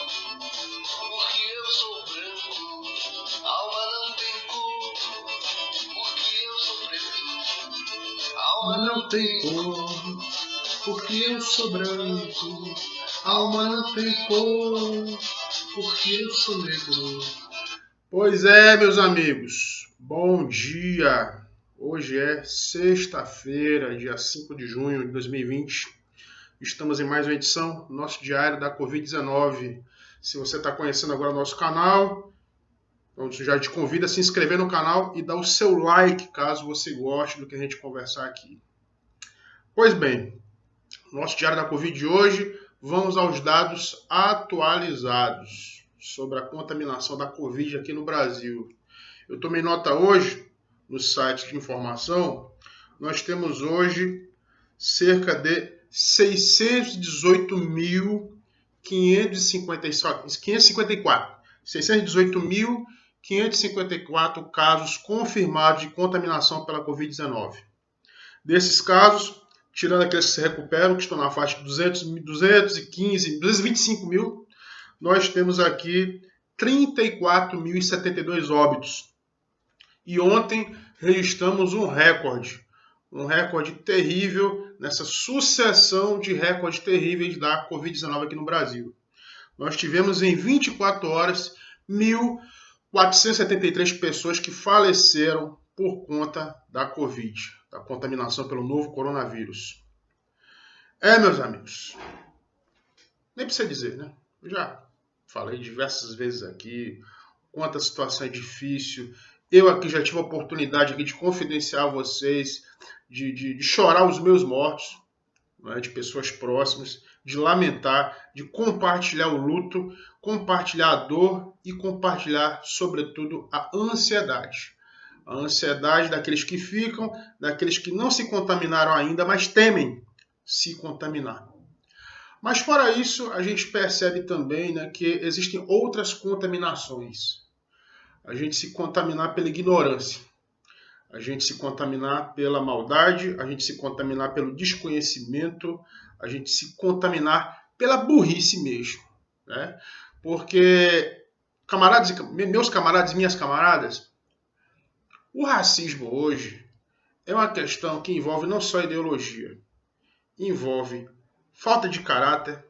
porque eu sou branco, alma não tem cor, porque eu sou preto, alma não tem cor, porque eu sou branco, alma não tem cor, porque eu sou negro. Pois é, meus amigos, bom dia! Hoje é sexta-feira, dia 5 de junho de 2020. Estamos em mais uma edição do nosso diário da Covid-19. Se você está conhecendo agora o nosso canal, então já te convido a se inscrever no canal e dar o seu like, caso você goste do que a gente conversar aqui. Pois bem, nosso diário da Covid de hoje, vamos aos dados atualizados sobre a contaminação da Covid aqui no Brasil. Eu tomei nota hoje, no site de informação, nós temos hoje cerca de 618.554 casos confirmados de contaminação pela Covid-19. Desses casos, tirando aqueles que se recuperam, que estão na faixa de 225 mil, nós temos aqui 34.072 óbitos. E ontem registramos um recorde terrível nessa sucessão de recordes terríveis da Covid-19 aqui no Brasil. Nós tivemos em 24 horas 1.473 pessoas que faleceram por conta da Covid, da contaminação pelo novo coronavírus. Meus amigos, nem precisa dizer, né? Eu já falei diversas vezes aqui quanto a situação é difícil. Eu aqui já tive a oportunidade aqui de confidenciar a vocês, de chorar os meus mortos, né, de pessoas próximas, de lamentar, de compartilhar o luto, compartilhar a dor e compartilhar, sobretudo, a ansiedade. A ansiedade daqueles que ficam, daqueles que não se contaminaram ainda, mas temem se contaminar. Mas fora isso, a gente percebe também, né, que existem outras contaminações. A gente se contaminar pela ignorância, a gente se contaminar pela maldade, a gente se contaminar pelo desconhecimento, a gente se contaminar pela burrice mesmo, né? Porque, meus camaradas e minhas camaradas, o racismo hoje é uma questão que envolve não só ideologia, envolve falta de caráter,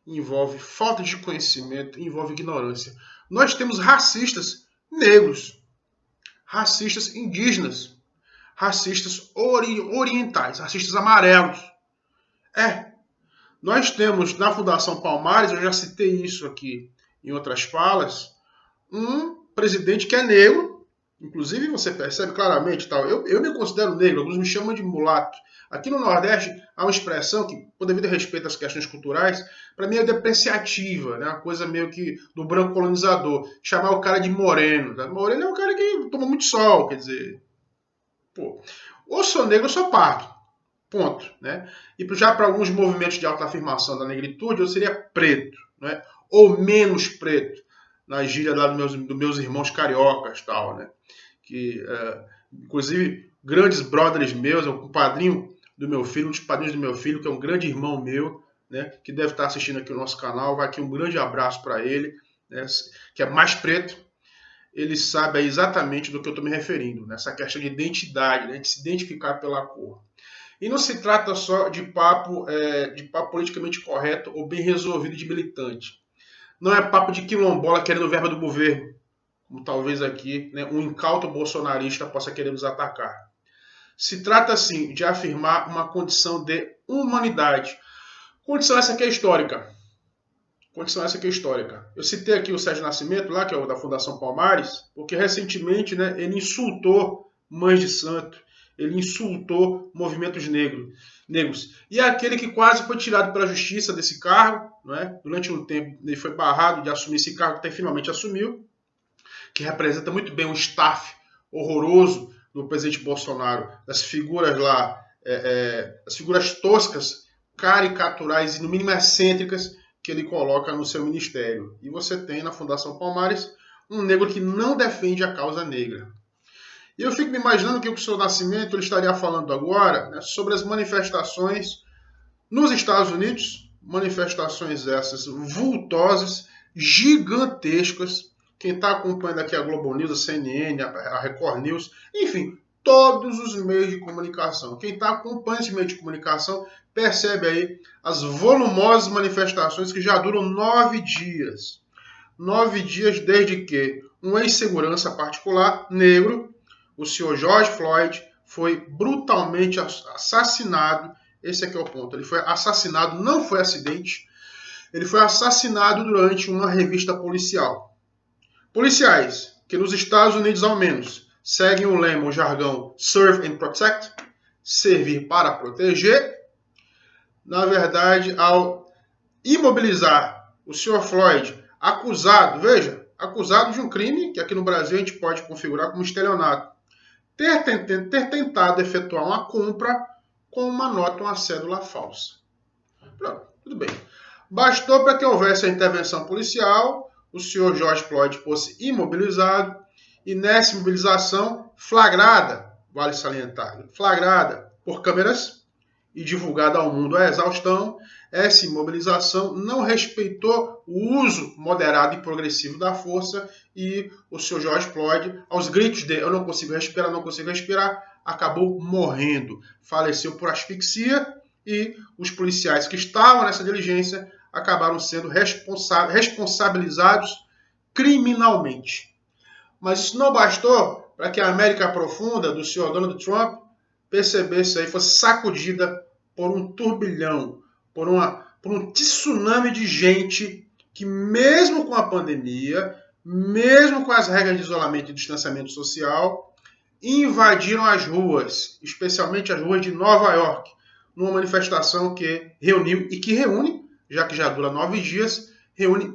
envolve falta de conhecimento, envolve ignorância. Nós temos racistas negros, racistas indígenas, racistas orientais, racistas amarelos. Nós temos na Fundação Palmares, eu já citei isso aqui em outras falas, um presidente que é negro, inclusive você percebe claramente, tal. Eu me considero negro, alguns me chamam de mulato. Aqui no Nordeste há uma expressão que, por devido a respeito às questões culturais, para mim é depreciativa, né? Uma coisa meio que do branco colonizador, chamar o cara de moreno. Né? Moreno é um cara que toma muito sol, quer dizer, ou sou negro ou sou pardo, ponto. Né? E já para alguns movimentos de autoafirmação da negritude, eu seria preto, né? Ou menos preto, na gíria lá dos meus irmãos cariocas, tal, né? Que, inclusive, grandes brothers meus, o padrinho do meu filho, um dos padrinhos do meu filho, que é um grande irmão meu, né, que deve estar assistindo aqui o nosso canal, vai aqui um grande abraço para ele, né, que é mais preto. Ele sabe exatamente do que eu estou me referindo, nessa questão de identidade, né, de se identificar pela cor. E não se trata só de papo politicamente correto ou bem resolvido de militante. Não é papo de quilombola querendo verba do governo, como talvez aqui, né, um incauto bolsonarista possa querer nos atacar. Se trata, sim, de afirmar uma condição de humanidade. Condição essa que é histórica. Eu citei aqui o Sérgio Nascimento, lá, que é o da Fundação Palmares, porque recentemente, né, ele insultou mães de santo, ele insultou movimentos negros. E é aquele que quase foi tirado pela justiça desse cargo, né? Durante um tempo ele foi barrado de assumir esse cargo, até finalmente assumiu, que representa muito bem um staff horroroso do presidente Bolsonaro, das figuras lá, as figuras toscas, caricaturais e no mínimo excêntricas que ele coloca no seu ministério. E você tem na Fundação Palmares um negro que não defende a causa negra. E eu fico me imaginando que o Sr. Nascimento ele estaria falando agora, né, sobre as manifestações nos Estados Unidos, manifestações essas vultosas gigantescas. Quem está acompanhando aqui a Globo News, a CNN, a Record News, enfim, todos os meios de comunicação. Quem está acompanhando esse meio de comunicação percebe aí as volumosas manifestações que já duram 9 dias. 9 dias desde que um ex-segurança particular negro, o senhor George Floyd, foi brutalmente assassinado. Esse aqui é o ponto. Ele foi assassinado, não foi acidente. Ele foi assassinado durante uma revista policial. Policiais, que nos Estados Unidos ao menos, seguem o lema, o jargão Serve and Protect, servir para proteger. Na verdade, ao imobilizar o senhor Floyd, acusado, veja, acusado de um crime que aqui no Brasil a gente pode configurar como estelionato, ter tentado efetuar uma compra com uma nota, uma cédula falsa. Pronto, tudo bem. Bastou para que houvesse a intervenção policial, o senhor George Floyd fosse imobilizado e nessa imobilização flagrada, vale salientar, flagrada por câmeras e divulgada ao mundo a exaustão, essa imobilização não respeitou o uso moderado e progressivo da força e o senhor George Floyd, aos gritos de eu não consigo respirar, acabou morrendo, faleceu por asfixia e os policiais que estavam nessa diligência acabaram sendo responsabilizados criminalmente. Mas isso não bastou para que a América profunda do senhor Donald Trump percebesse aí, fosse sacudida por um turbilhão, por um tsunami de gente que mesmo com a pandemia, mesmo com as regras de isolamento e distanciamento social, invadiram as ruas, especialmente as ruas de Nova York, numa manifestação que reuniu e que reúne, já que já dura 9 dias, reúne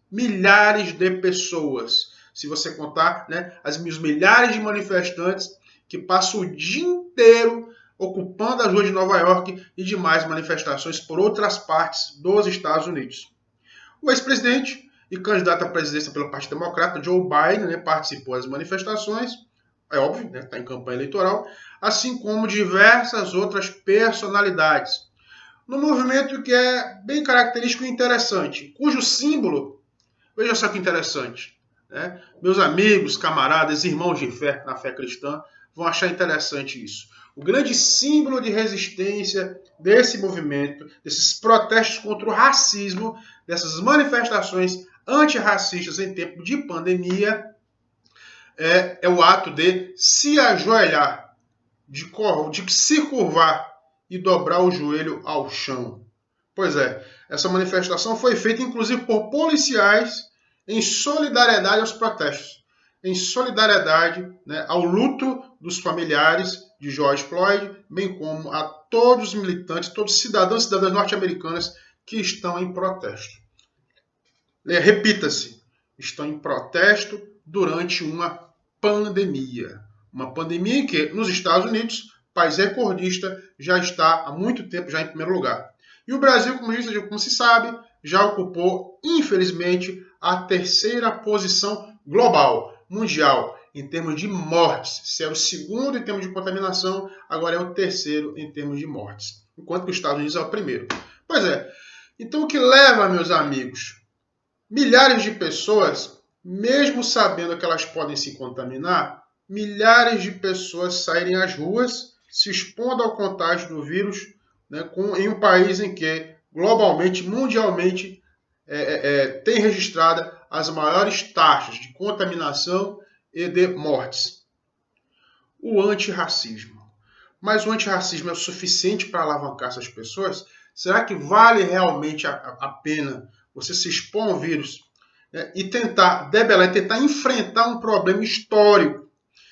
milhares de pessoas. Se você contar, né, os milhares de manifestantes que passam o dia inteiro ocupando as ruas de Nova York e demais manifestações por outras partes dos Estados Unidos. O ex-presidente e candidato à presidência pelo Partido Democrata, Joe Biden, né, participou das manifestações, é óbvio, né, está em campanha eleitoral, assim como diversas outras personalidades. Num movimento que é bem característico e interessante, cujo símbolo, veja só que interessante, né? Meus amigos, camaradas, irmãos de fé na fé cristã vão achar interessante isso. O grande símbolo de resistência desse movimento, desses protestos contra o racismo, dessas manifestações antirracistas em tempo de pandemia, é o ato de se ajoelhar, de se curvar e dobrar o joelho ao chão. Pois é, essa manifestação foi feita inclusive por policiais em solidariedade aos protestos, em solidariedade, né, ao luto dos familiares de George Floyd, bem como a todos os militantes, todos os cidadãos e cidadãs norte-americanas que estão em protesto. Repita-se, estão em protesto durante uma pandemia. Uma pandemia em que, nos Estados Unidos, país recordista, já está há muito tempo já em primeiro lugar. E o Brasil, como se sabe, já ocupou, infelizmente, a 3ª posição global, mundial, em termos de mortes. Se é o 2º em termos de contaminação, agora é o 3º em termos de mortes. Enquanto que os Estados Unidos é o 1º. Pois é. Então o que leva, meus amigos, milhares de pessoas, mesmo sabendo que elas podem se contaminar, milhares de pessoas saírem às ruas, se expondo ao contágio do vírus, né, em um país em que, globalmente, mundialmente, tem registrado as maiores taxas de contaminação e de mortes. O antirracismo. Mas o antirracismo é o suficiente para alavancar essas pessoas? Será que vale realmente a pena você se expor ao vírus, né, e tentar debelar, tentar enfrentar um problema histórico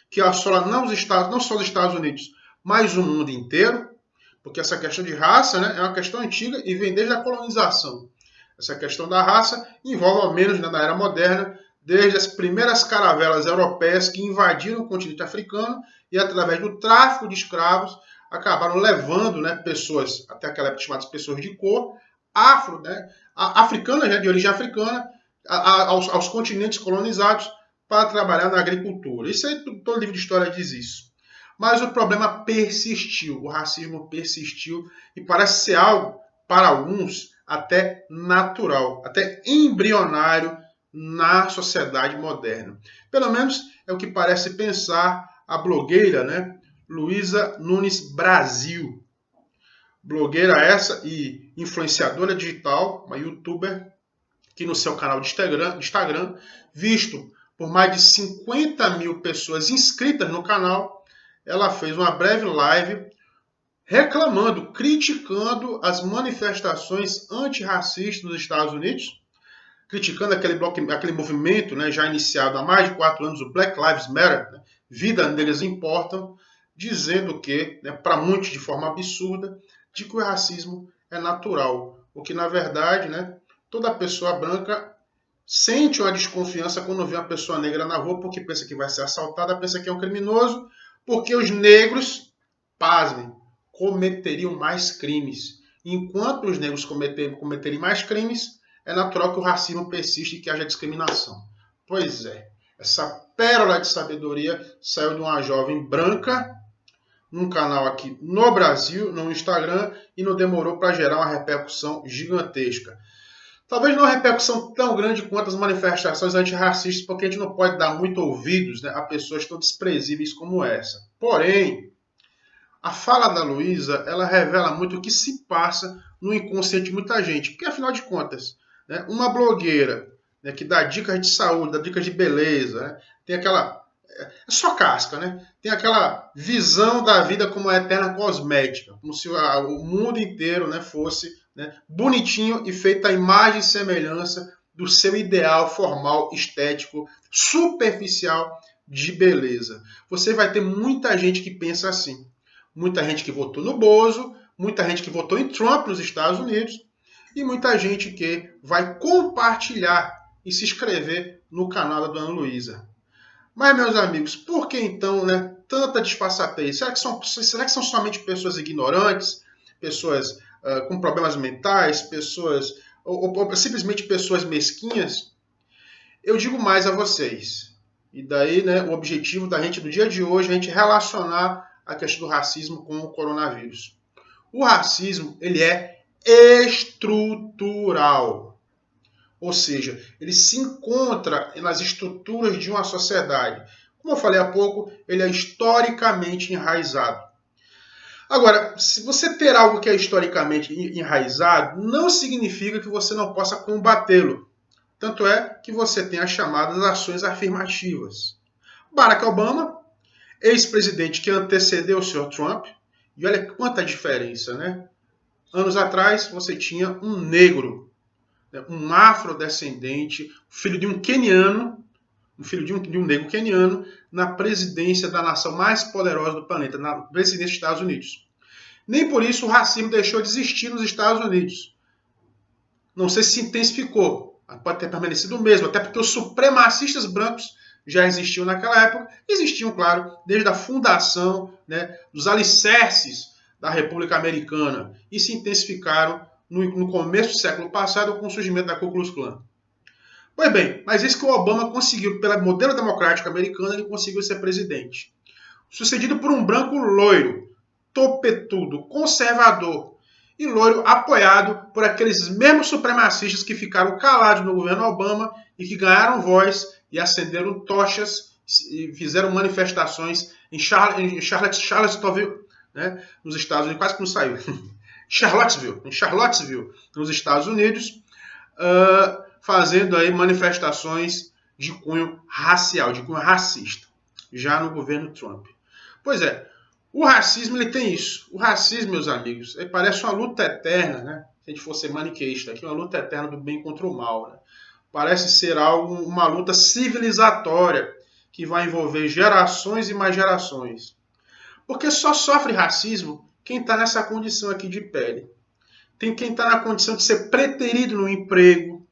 que assola não só os Estados Unidos, mas o mundo inteiro? Porque essa questão de raça, né, é uma questão antiga e vem desde a colonização. Essa questão da raça envolve, ao menos na era moderna, desde as primeiras caravelas europeias que invadiram o continente africano e, através do tráfico de escravos, acabaram levando, né, pessoas, até aquela época chamadas pessoas de cor, africanas, né, de origem africana, aos continentes colonizados para trabalhar na agricultura. Isso aí, todo livro de história diz isso. Mas o problema persistiu, o racismo persistiu e parece ser algo, para alguns, até natural, até embrionário na sociedade moderna. Pelo menos é o que parece pensar a blogueira, né, Luísa Nunes Brasil. Blogueira essa e influenciadora digital, uma youtuber, que no seu canal de Instagram, visto por mais de 50 mil pessoas inscritas no canal, ela fez uma breve live reclamando, criticando as manifestações antirracistas nos Estados Unidos, criticando aquele movimento, né, já iniciado há mais de 4 anos, o Black Lives Matter, né, Vidas Negras Importam, dizendo que, né, para muitos de forma absurda, de que o racismo é natural, o que na verdade, né, toda pessoa branca sente uma desconfiança quando vê uma pessoa negra na rua, porque pensa que vai ser assaltada, pensa que é um criminoso, porque os negros, pasmem, cometeriam mais crimes. Enquanto os negros cometerem mais crimes, é natural que o racismo persista e que haja discriminação. Pois é, essa pérola de sabedoria saiu de uma jovem branca, num canal aqui no Brasil, no Instagram, e não demorou para gerar uma repercussão gigantesca. Talvez não uma repercussão tão grande quanto as manifestações antirracistas, porque a gente não pode dar muito ouvidos, né, a pessoas tão desprezíveis como essa. Porém, a fala da Luísa, ela revela muito o que se passa no inconsciente de muita gente. Porque, afinal de contas, né, uma blogueira, né, que dá dicas de saúde, dá dicas de beleza, né, tem aquela... É só casca, né? Tem aquela visão da vida como uma eterna cosmética, como se o mundo inteiro, né, fosse, né, bonitinho e feito à imagem e semelhança do seu ideal formal, estético, superficial de beleza. Você vai ter muita gente que pensa assim. Muita gente que votou no Bozo, muita gente que votou em Trump nos Estados Unidos e muita gente que vai compartilhar e se inscrever no canal da Dona Luísa. Mas, meus amigos, por que então, né, tanta disfarçatez? Será que são somente pessoas ignorantes, pessoas com problemas mentais, pessoas ou simplesmente pessoas mesquinhas? Eu digo mais a vocês. E daí, né, o objetivo da gente, do dia de hoje, é a gente relacionar a questão do racismo com o coronavírus. O racismo, ele é estrutural. Ou seja, ele se encontra nas estruturas de uma sociedade. Como eu falei há pouco, ele é historicamente enraizado. Agora, se você ter algo que é historicamente enraizado, não significa que você não possa combatê-lo. Tanto é que você tem as chamadas ações afirmativas. Barack Obama, ex-presidente que antecedeu o Sr. Trump, e olha quanta diferença, né? Anos atrás, você tinha um negro, um afrodescendente, filho de um queniano, de um negro queniano, na presidência da nação mais poderosa do planeta, na presidência dos Estados Unidos. Nem por isso o racismo deixou de existir nos Estados Unidos. Não sei se se intensificou, pode ter permanecido o mesmo, até porque os supremacistas brancos já existiam naquela época, existiam, claro, desde a fundação, né, dos alicerces da República Americana, e se intensificaram no começo do século passado com o surgimento da Ku Klux Klan. Pois bem, mas isso que o Obama conseguiu, pelo modelo democrático americano, ele conseguiu ser presidente. Sucedido por um branco loiro, topetudo, conservador e loiro, apoiado por aqueles mesmos supremacistas que ficaram calados no governo Obama e que ganharam voz e acenderam tochas e fizeram manifestações em Charlottesville, né, nos Estados Unidos, quase que não saiu. em Charlottesville, nos Estados Unidos, fazendo aí manifestações de cunho racial, de cunho racista, já no governo Trump. Pois é, o racismo ele tem isso. O racismo, meus amigos, ele parece uma luta eterna, né? Se a gente fosse maniqueísta aqui, uma luta eterna do bem contra o mal, né? Parece ser uma luta civilizatória que vai envolver gerações e mais gerações. Porque só sofre racismo quem está nessa condição aqui de pele. Tem quem está na condição de ser preterido no emprego,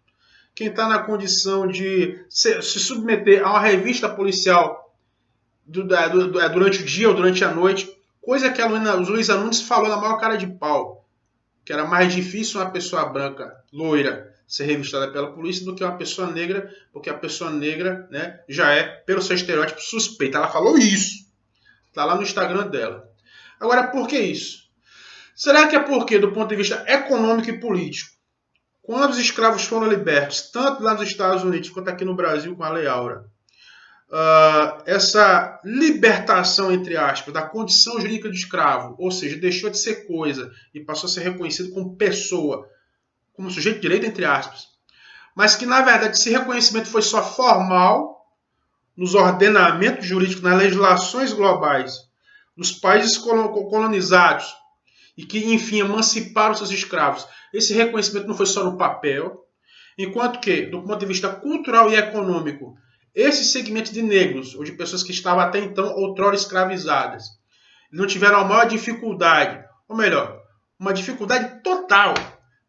quem está na condição de se submeter a uma revista policial durante o dia ou durante a noite, coisa que a Luísa Nunes falou na maior cara de pau, que era mais difícil uma pessoa branca, loira, ser revistada pela polícia do que uma pessoa negra, porque a pessoa negra, né, já é, pelo seu estereótipo, suspeita. Ela falou isso. Está lá no Instagram dela. Agora, por que isso? Será que é porque, do ponto de vista econômico e político, Quando os escravos foram libertos, tanto lá nos Estados Unidos quanto aqui no Brasil com a Lei Áurea, essa libertação, entre aspas, da condição jurídica de escravo, ou seja, deixou de ser coisa e passou a ser reconhecido como pessoa, como sujeito de direito, entre aspas, mas que, na verdade, esse reconhecimento foi só formal nos ordenamentos jurídicos, nas legislações globais dos países colonizados e que, enfim, emanciparam seus escravos. Esse reconhecimento não foi só no papel, enquanto que, do ponto de vista cultural e econômico, esse segmento de negros, ou de pessoas que estavam até então outrora escravizadas, não tiveram a maior dificuldade, ou melhor, uma dificuldade total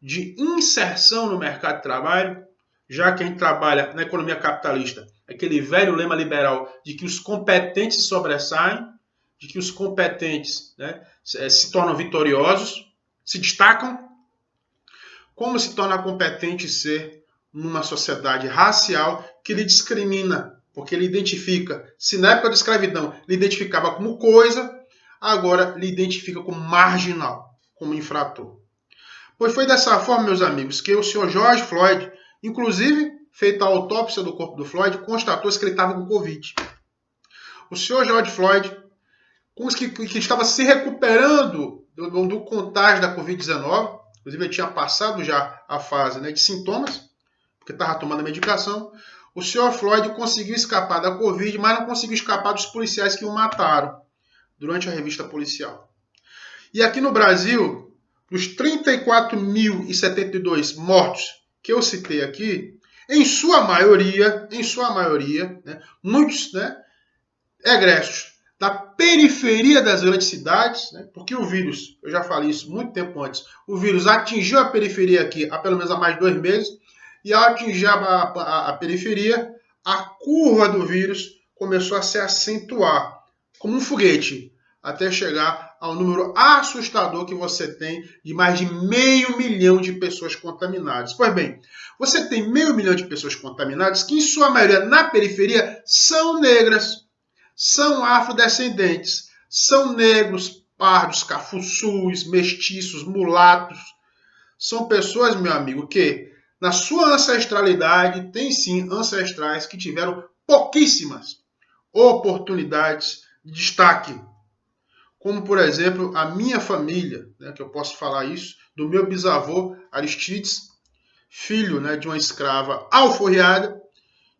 de inserção no mercado de trabalho, já que a gente trabalha na economia capitalista, aquele velho lema liberal de que os competentes sobressaem, de que os competentes, né, se tornam vitoriosos, se destacam. Como se torna competente ser numa sociedade racial que lhe discrimina, porque ele identifica, se na época da escravidão lhe identificava como coisa, agora lhe identifica como marginal, como infrator. Pois foi dessa forma, meus amigos, que o senhor George Floyd, inclusive, feita a autópsia do corpo do Floyd, constatou-se que ele estava com Covid. O senhor George Floyd, que estava se recuperando do contágio da Covid-19, inclusive ele tinha passado já a fase, né, de sintomas, porque estava tomando a medicação, o senhor Floyd conseguiu escapar da Covid, mas não conseguiu escapar dos policiais que o mataram durante a revista policial. E aqui no Brasil, dos 34.072 mortos que eu citei aqui, em sua maioria, né, muitos, né, egressos da periferia das grandes cidades, né, porque o vírus, eu já falei isso muito tempo antes, o vírus atingiu a periferia aqui há pelo menos há mais de 2 meses, e ao atingir a periferia, a curva do vírus começou a se acentuar, como um foguete, até chegar ao número assustador que você tem de mais de 500 mil de pessoas contaminadas. Pois bem, você tem 500 mil de pessoas contaminadas que, em sua maioria, na periferia, são negras, são afrodescendentes, são negros, pardos, cafuçus, mestiços, mulatos. São pessoas, meu amigo, que, na sua ancestralidade, tem sim ancestrais que tiveram pouquíssimas oportunidades de destaque. Como, por exemplo, a minha família, né, que eu posso falar isso, do meu bisavô Aristides, filho, né, de uma escrava alforriada,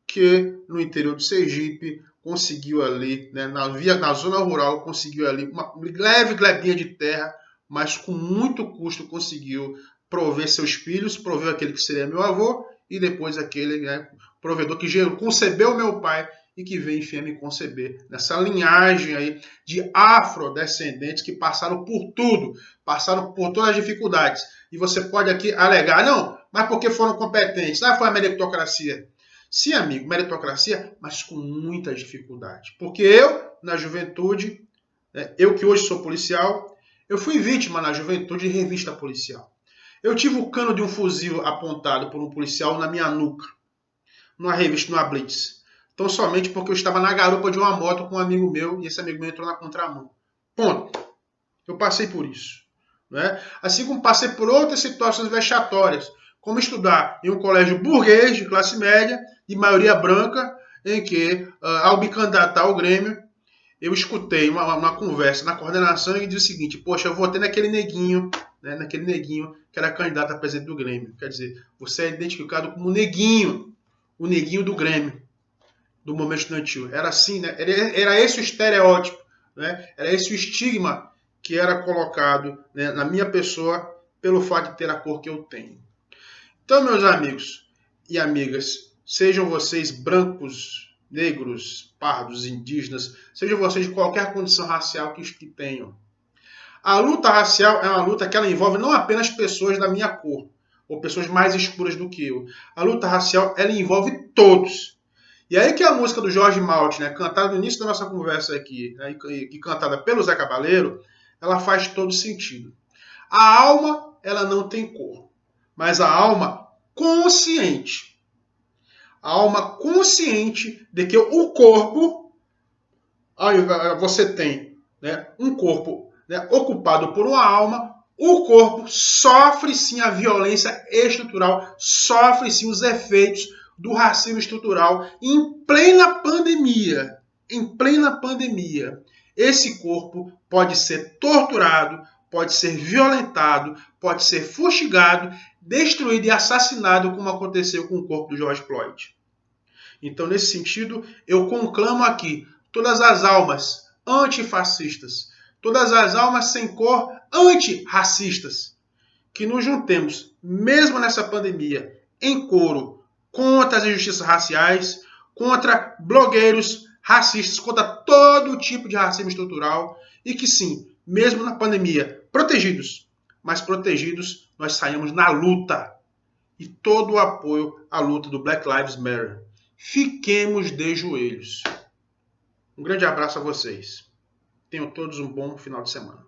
que no interior do Sergipe conseguiu ali, né, na zona rural, conseguiu ali uma leve glebinha de terra, mas com muito custo conseguiu prover seus filhos, proveu aquele que seria meu avô, e depois aquele, né, provedor que concebeu meu pai, e que vem, enfim, a me conceber nessa linhagem aí de afrodescendentes que passaram por tudo, passaram por todas as dificuldades. E você pode aqui alegar, não, mas porque foram competentes? Ah, foi a meritocracia. Sim, amigo, meritocracia, mas com muita dificuldade. Porque eu, na juventude, né, eu que hoje sou policial, eu fui vítima na juventude de revista policial. Eu tive o cano de um fuzil apontado por um policial na minha nuca, numa revista, numa Blitz. Então, somente porque eu estava na garupa de uma moto com um amigo meu e esse amigo meu entrou na contramão. Ponto. Eu passei por isso. Né? Assim como passei por outras situações vexatórias, como estudar em um colégio burguês de classe média, de maioria branca, em que, ao me candidatar ao Grêmio, eu escutei uma conversa na coordenação e disse o seguinte: poxa, eu votei naquele neguinho, né, naquele neguinho que era candidato a presidente do Grêmio. Quer dizer, você é identificado como neguinho, o neguinho do Grêmio, do momento estudantil. Era assim, né? Era esse o estereótipo, né? Era esse o estigma que era colocado, né, na minha pessoa pelo fato de ter a cor que eu tenho. Então, meus amigos e amigas, sejam vocês brancos, negros, pardos, indígenas, sejam vocês de qualquer condição racial que tenham. A luta racial é uma luta que ela envolve não apenas pessoas da minha cor, ou pessoas mais escuras do que eu. A luta racial, ela envolve todos. E aí que a música do Jorge Malte, né, cantada no início da nossa conversa aqui, né, e cantada pelo Zé Cabaleiro, ela faz todo sentido. A alma, ela não tem cor, mas a alma consciente. A alma consciente de que o corpo, aí você tem, né, um corpo, né, ocupado por uma alma, o corpo sofre sim a violência estrutural, sofre sim os efeitos do racismo estrutural em plena pandemia. Em plena pandemia, esse corpo pode ser torturado, pode ser violentado, pode ser fustigado, destruído e assassinado, como aconteceu com o corpo do George Floyd. Então, nesse sentido, eu conclamo aqui todas as almas antifascistas, todas as almas sem cor antirracistas, que nos juntemos, mesmo nessa pandemia, em coro contra as injustiças raciais, contra blogueiros racistas, contra todo tipo de racismo estrutural, e que sim, mesmo na pandemia, protegidos, mas protegidos, nós saímos na luta. E todo o apoio à luta do Black Lives Matter. Fiquemos de joelhos. Um grande abraço a vocês. Tenham todos um bom final de semana.